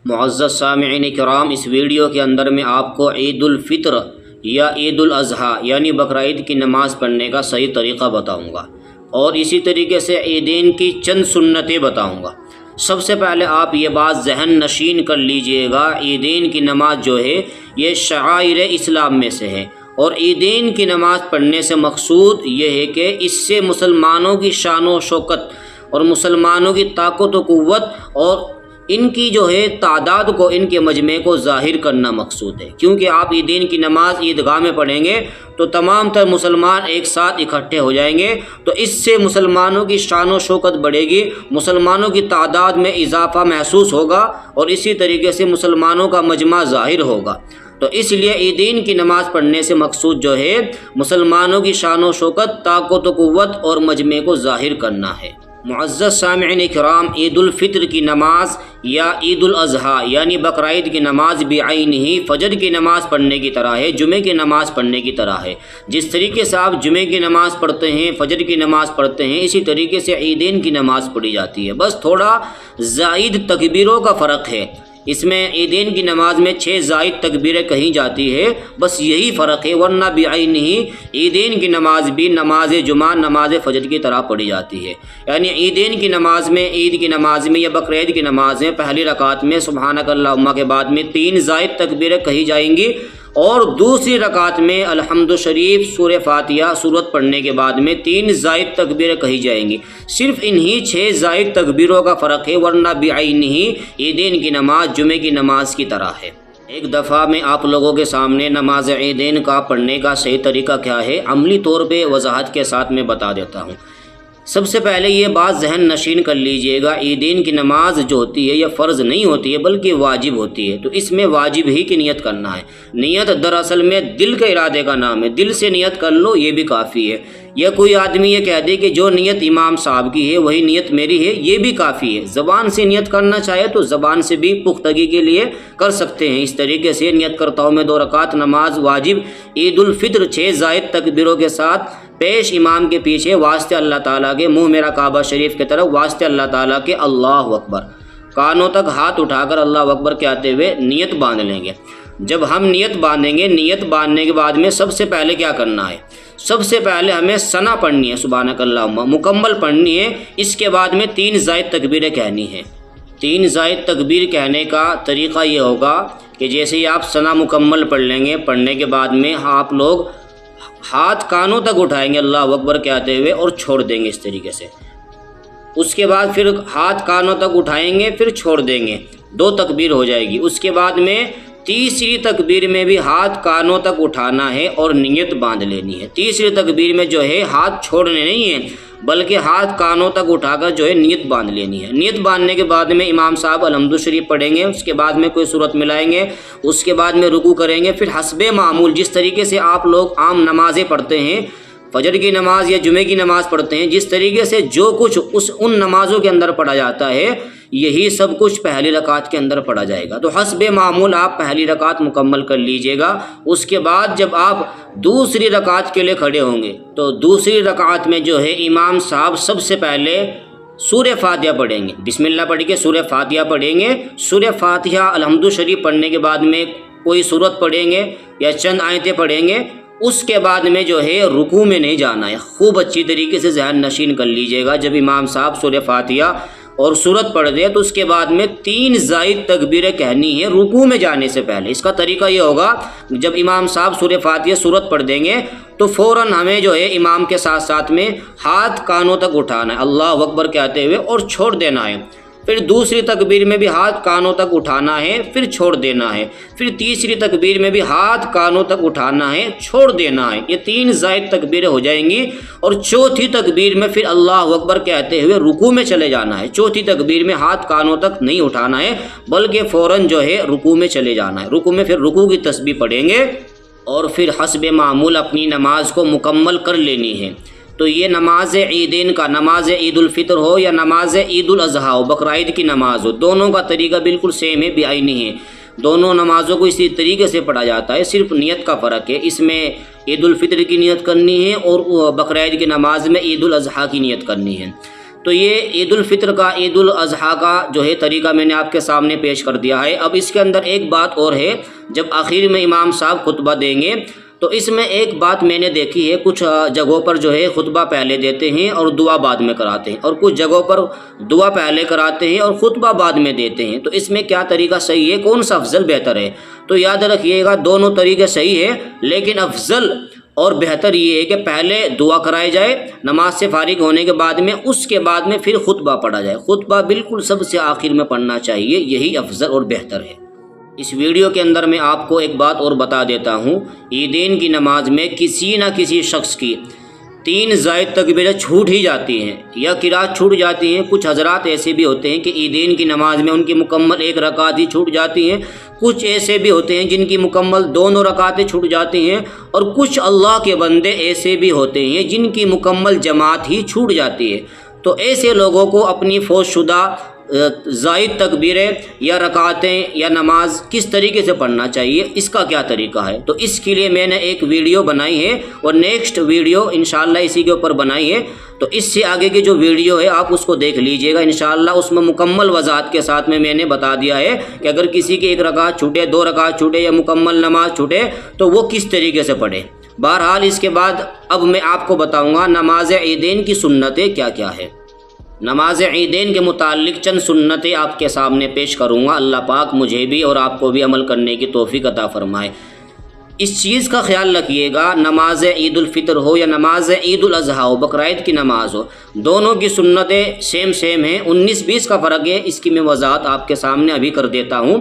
معزز سامعین کرام، اس ویڈیو کے اندر میں آپ کو عید الفطر یا عید الاضحیٰ یعنی بقرعید کی نماز پڑھنے کا صحیح طریقہ بتاؤں گا، اور اسی طریقے سے عیدین کی چند سنتیں بتاؤں گا۔ سب سے پہلے آپ یہ بات ذہن نشین کر لیجئے گا، عیدین کی نماز جو ہے یہ شعائر اسلام میں سے ہے، اور عیدین کی نماز پڑھنے سے مقصود یہ ہے کہ اس سے مسلمانوں کی شان و شوکت اور مسلمانوں کی طاقت و قوت اور ان کی جو ہے تعداد کو، ان کے مجمع کو ظاہر کرنا مقصود ہے، کیونکہ آپ عیدین کی نماز عیدگاہ میں پڑھیں گے تو تمام تر مسلمان ایک ساتھ اکٹھے ہو جائیں گے، تو اس سے مسلمانوں کی شان و شوکت بڑھے گی، مسلمانوں کی تعداد میں اضافہ محسوس ہوگا، اور اسی طریقے سے مسلمانوں کا مجمع ظاہر ہوگا۔ تو اس لیے عیدین کی نماز پڑھنے سے مقصود جو ہے مسلمانوں کی شان و شوکت، طاقت و قوت اور مجمع کو ظاہر کرنا ہے۔ معزز سامعین کرام، عید الفطر کی نماز یا عید الاضحیٰ یعنی بقرعید کی نماز بعین ہی فجر کی نماز پڑھنے کی طرح ہے، جمعے کی نماز پڑھنے کی طرح ہے۔ جس طریقے سے آپ جمعے کی نماز پڑھتے ہیں، فجر کی نماز پڑھتے ہیں، اسی طریقے سے عیدین کی نماز پڑھی جاتی ہے، بس تھوڑا زائد تکبیروں کا فرق ہے۔ اس میں عیدین کی نماز میں 6 زائد تکبیریں کہی جاتی ہے، بس یہی فرق ہے، ورنہ بعین ہی عیدین کی نماز بھی نماز جمعہ، نماز فجر کی طرح پڑھی جاتی ہے۔ یعنی عیدین کی نماز میں، عید کی نماز میں یا بقرعید کی نماز میں پہلی رکعت میں سبحانک اللہم کے بعد میں 3 زائد تکبیریں کہی جائیں گی، اور دوسری رکعت میں الحمد شریف سورہ فاتحہ سورت پڑھنے کے بعد میں 3 زائد تکبیریں کہی جائیں گی۔ صرف انہی 6 زائد تکبیروں کا فرق ہے، ورنہ بعین ہی عیدین کی نماز جمعے کی نماز کی طرح ہے۔ ایک دفعہ میں آپ لوگوں کے سامنے نماز عیدین کا پڑھنے کا صحیح طریقہ کیا ہے عملی طور پہ وضاحت کے ساتھ میں بتا دیتا ہوں۔ سب سے پہلے یہ بات ذہن نشین کر لیجئے گا، عیدین کی نماز جو ہوتی ہے یہ فرض نہیں ہوتی ہے بلکہ واجب ہوتی ہے، تو اس میں واجب ہی کی نیت کرنا ہے۔ نیت دراصل میں دل کے ارادے کا نام ہے، دل سے نیت کر لو یہ بھی کافی ہے، یا کوئی آدمی یہ کہہ دے کہ جو نیت امام صاحب کی ہے وہی نیت میری ہے، یہ بھی کافی ہے۔ زبان سے نیت کرنا چاہے تو زبان سے بھی پختگی کے لیے کر سکتے ہیں۔ اس طریقے سے نیت کرتا ہوں میں 2 رکعت نماز واجب عید الفطر 6 زائد تکبیروں کے ساتھ پیش امام کے پیچھے، واسطے اللہ تعالیٰ کے، منہ میرا کعبہ شریف کی طرف، واسطے اللہ تعالیٰ کے، اللہ اکبر، کانوں تک ہاتھ اٹھا کر اللہ اکبر کہتے ہوئے نیت باندھ لیں گے۔ جب ہم نیت باندھیں گے، نیت باندھنے کے بعد میں سب سے پہلے کیا کرنا ہے؟ سب سے پہلے ہمیں ثنا پڑھنی ہے، سبحانک اللہم مکمل پڑھنی ہے، اس کے بعد میں 3 زائد تکبیریں کہنی ہیں۔ 3 زائد تکبیر کہنے کا طریقہ یہ ہوگا کہ جیسے ہی آپ ثنا مکمل پڑھ لیں گے، پڑھنے کے بعد میں آپ لوگ ہاتھ کانوں تک اٹھائیں گے اللہ اکبر کہتے ہوئے اور چھوڑ دیں گے اس طریقے سے۔ اس کے بعد پھر ہاتھ کانوں تک اٹھائیں گے، پھر چھوڑ دیں گے، 2 تکبیر ہو جائے گی۔ اس کے بعد میں تیسری تکبیر میں بھی ہاتھ کانوں تک اٹھانا ہے اور نیت باندھ لینی ہے۔ تیسری تکبیر میں جو ہے ہاتھ چھوڑنے نہیں ہیں بلکہ ہاتھ کانوں تک اٹھا کر جو ہے نیت باندھ لینی ہے۔ نیت باندھنے کے بعد میں امام صاحب الحمد شریف پڑھیں گے، اس کے بعد میں کوئی صورت ملائیں گے، اس کے بعد میں رکوع کریں گے، پھر حسب معمول جس طریقے سے آپ لوگ عام نمازیں پڑھتے ہیں، فجر کی نماز یا جمعے کی نماز پڑھتے ہیں، جس طریقے سے جو کچھ ان نمازوں کے اندر پڑھا جاتا ہے یہی سب کچھ پہلی رکعت کے اندر پڑھا جائے گا۔ تو حسب معمول آپ پہلی رکعت مکمل کر لیجئے گا۔ اس کے بعد جب آپ دوسری رکعت کے لیے کھڑے ہوں گے تو دوسری رکعت میں جو ہے امام صاحب سب سے پہلے سورہ فاتحہ پڑھیں گے، بسم اللہ پڑھ کے سورہ فاتحہ پڑھیں گے۔ سورہ فاتحہ الحمد شریف پڑھنے کے بعد میں کوئی سورت پڑھیں گے یا چند آیتیں پڑھیں گے، اس کے بعد میں جو ہے رکوع میں نہیں جانا ہے۔ خوب اچھی طریقے سے ذہن نشین کر لیجئے گا، جب امام صاحب سورہ فاتحہ اور سورت پڑھ دے تو اس کے بعد میں 3 زائد تکبیریں کہنی ہے رکوع میں جانے سے پہلے۔ اس کا طریقہ یہ ہوگا، جب امام صاحب سورہ فاتحہ سورت پڑھ دیں گے تو فوراً ہمیں جو ہے امام کے ساتھ ساتھ میں ہاتھ کانوں تک اٹھانا ہے اللہ اکبر کہتے ہوئے اور چھوڑ دینا ہے۔ پھر دوسری تکبیر میں بھی ہاتھ کانوں تک اٹھانا ہے، پھر چھوڑ دینا ہے۔ پھر تیسری تکبیر میں بھی ہاتھ کانوں تک اٹھانا ہے، چھوڑ دینا ہے۔ یہ 3 زائد تکبیریں ہو جائیں گی، اور چوتھی تکبیر میں پھر اللہ اکبر کہتے ہوئے رکوع میں چلے جانا ہے۔ چوتھی تکبیر میں ہاتھ کانوں تک نہیں اٹھانا ہے بلکہ فوراً جو ہے رکوع میں چلے جانا ہے۔ رکوع میں پھر رکوع کی تسبیح پڑھیں گے اور پھر حسب معمول اپنی نماز کو مکمل کر لینی ہے۔ تو یہ نماز عیدین کا، نماز عید الفطر ہو یا نماز عید الاضحیٰ ہو، بقرعید کی نماز ہو، دونوں کا طریقہ بالکل سیم ہے، بعینی ہے۔ دونوں نمازوں کو اسی طریقے سے پڑھا جاتا ہے، صرف نیت کا فرق ہے۔ اس میں عید الفطر کی نیت کرنی ہے اور بقرعید کی نماز میں عید الاضحیٰ کی نیت کرنی ہے۔ تو تو یہ عید الفطر کا، عید الاضحیٰ کا جو ہے طریقہ میں نے آپ کے سامنے پیش کر دیا ہے۔ اب اس کے اندر ایک بات اور ہے، جب آخر میں امام صاحب خطبہ دیں گے تو اس میں ایک بات میں نے دیکھی ہے، کچھ جگہوں پر جو ہے خطبہ پہلے دیتے ہیں اور دعا بعد میں کراتے ہیں، اور کچھ جگہوں پر دعا پہلے کراتے ہیں اور خطبہ بعد میں دیتے ہیں۔ تو اس میں کیا طریقہ صحیح ہے، کون سا افضل بہتر ہے؟ تو یاد رکھیے گا دونوں طریقے صحیح ہے، لیکن افضل اور بہتر یہ ہے کہ پہلے دعا کرائی جائے نماز سے فارغ ہونے کے بعد میں، اس کے بعد میں پھر خطبہ پڑھا جائے۔ خطبہ بالکل سب سے آخر میں پڑھنا چاہیے، یہی افضل اور بہتر ہے۔ اس ویڈیو کے اندر میں آپ کو ایک بات اور بتا دیتا ہوں، عیدین کی نماز میں کسی نہ کسی شخص کی 3 زائد تکبیریں چھوٹ ہی جاتی ہیں یا قرات چھوٹ جاتی ہیں۔ کچھ حضرات ایسے بھی ہوتے ہیں کہ عیدین کی نماز میں ان کی مکمل 1 رکعت ہی چھوٹ جاتی ہیں، کچھ ایسے بھی ہوتے ہیں جن کی مکمل 2 رکعتیں چھوٹ جاتی ہیں، اور کچھ اللہ کے بندے ایسے بھی ہوتے ہیں جن کی مکمل جماعت ہی چھوٹ جاتی ہے۔ تو ایسے لوگوں کو اپنی فوت شدہ زائد تکبیریں یا رکعتیں یا نماز کس طریقے سے پڑھنا چاہیے، اس کا کیا طریقہ ہے، تو اس کے لیے میں نے ایک ویڈیو بنائی ہے اور نیکسٹ ویڈیو انشاءاللہ اسی کے اوپر بنائی ہے۔ تو اس سے آگے کی جو ویڈیو ہے آپ اس کو دیکھ لیجئے گا انشاءاللہ، اس میں مکمل وضاحت کے ساتھ میں نے بتا دیا ہے کہ اگر کسی کی 1 رکعت چھوٹے، 2 رکعت چھوٹے یا مکمل نماز چھوٹے تو وہ کس طریقے سے پڑھے۔ بہرحال اس کے بعد اب میں آپ کو بتاؤں گا نماز عیدین کی سنتیں کیا کیا ہے۔ نماز عیدین کے متعلق چند سنتیں آپ کے سامنے پیش کروں گا، اللہ پاک مجھے بھی اور آپ کو بھی عمل کرنے کی توفیق عطا فرمائے۔ اس چیز کا خیال رکھیے گا، نماز عید الفطر ہو یا نماز عید الاضحیٰ ہو، بقرعید کی نماز ہو، دونوں کی سنتیں سیم ہیں، 19-20 کا فرق ہے۔ اس کی میں وضاحت آپ کے سامنے ابھی کر دیتا ہوں۔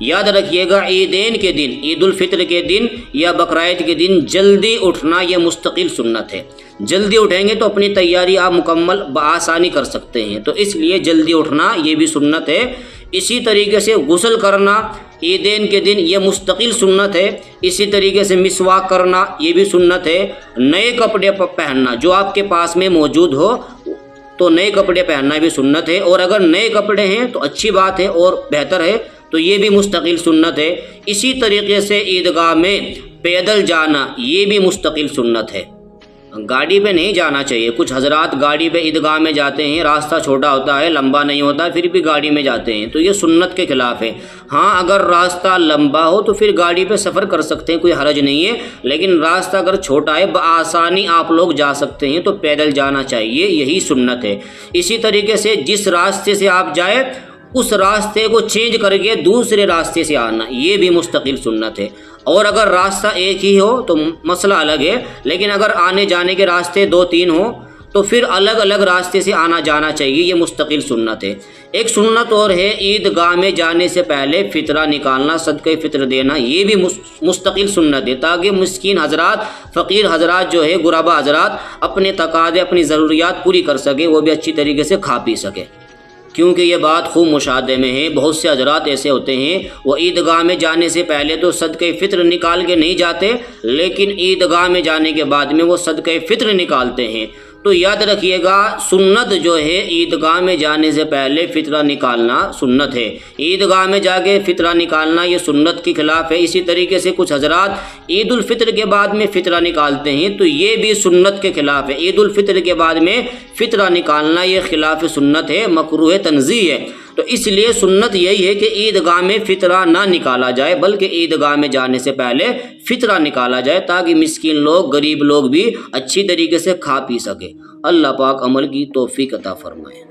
یاد رکھیے گا عیدین کے دن، عید الفطر کے دن یا بقرعید کے دن جلدی اٹھنا یہ مستقل سنت ہے۔ جلدی اٹھیں گے تو اپنی تیاری آپ مکمل بآسانی کر سکتے ہیں، تو اس لیے جلدی اٹھنا یہ بھی سنت ہے۔ اسی طریقے سے غسل کرنا عیدین کے دن یہ مستقل سنت ہے۔ اسی طریقے سے مسواک کرنا یہ بھی سنت ہے۔ نئے کپڑے پہننا جو آپ کے پاس میں موجود ہو تو نئے کپڑے پہننا بھی سنت ہے، اور اگر نئے کپڑے ہیں تو اچھی بات ہے اور بہتر ہے، تو یہ بھی مستقل سنت ہے۔ اسی طریقے سے عیدگاہ میں پیدل جانا یہ بھی مستقل سنت ہے، گاڑی پہ نہیں جانا چاہیے۔ کچھ حضرات گاڑی پہ عیدگاہ میں جاتے ہیں، راستہ چھوٹا ہوتا ہے، لمبا نہیں ہوتا، پھر بھی گاڑی میں جاتے ہیں، تو یہ سنت کے خلاف ہے۔ ہاں اگر راستہ لمبا ہو تو پھر گاڑی پہ سفر کر سکتے ہیں، کوئی حرج نہیں ہے، لیکن راستہ اگر چھوٹا ہے بآسانی آپ لوگ جا سکتے ہیں تو پیدل جانا چاہیے، یہی سنت ہے۔ اسی طریقے سے جس راستے سے آپ جائیں اس راستے کو چینج کر کے دوسرے راستے سے آنا یہ بھی مستقل سنت ہے، اور اگر راستہ ایک ہی ہو تو مسئلہ الگ ہے، لیکن اگر آنے جانے کے راستے 2-3 ہوں تو پھر الگ الگ راستے سے آنا جانا چاہیے، یہ مستقل سنت ہے۔ ایک سنت اور ہے عیدگاہ میں جانے سے پہلے فطرہ نکالنا، صدقہ فطر دینا، یہ بھی مستقل سنت ہے، تاکہ مسکین حضرات، فقیر حضرات جو ہے، غربا حضرات اپنے تقاضے، اپنی ضروریات پوری کر سکے، وہ بھی اچھی طریقے سے کھا پی سکے۔ کیونکہ یہ بات خوب مشاہدے میں ہے، بہت سے حضرات ایسے ہوتے ہیں وہ عیدگاہ میں جانے سے پہلے تو صدقہ فطر نکال کے نہیں جاتے، لیکن عیدگاہ میں جانے کے بعد میں وہ صدقہ فطر نکالتے ہیں۔ تو یاد رکھیے گا سنت جو ہے عیدگاہ میں جانے سے پہلے فطرہ نکالنا سنت ہے، عیدگاہ میں جا کے فطرہ نکالنا یہ سنت کے خلاف ہے۔ اسی طریقے سے کچھ حضرات عید الفطر کے بعد میں فطرہ نکالتے ہیں، تو یہ بھی سنت کے خلاف ہے۔ عید الفطر کے بعد میں فطرہ نکالنا یہ خلاف سنت ہے، مکروہ تنزیہ ہے۔ تو اس لیے سنت یہی ہے کہ عیدگاہ میں فطرہ نہ نکالا جائے، بلکہ عیدگاہ میں جانے سے پہلے فطرہ نکالا جائے، تاکہ مسکین لوگ، غریب لوگ بھی اچھی طریقے سے کھا پی سکے۔ اللہ پاک عمل کی توفیق عطا فرمائے۔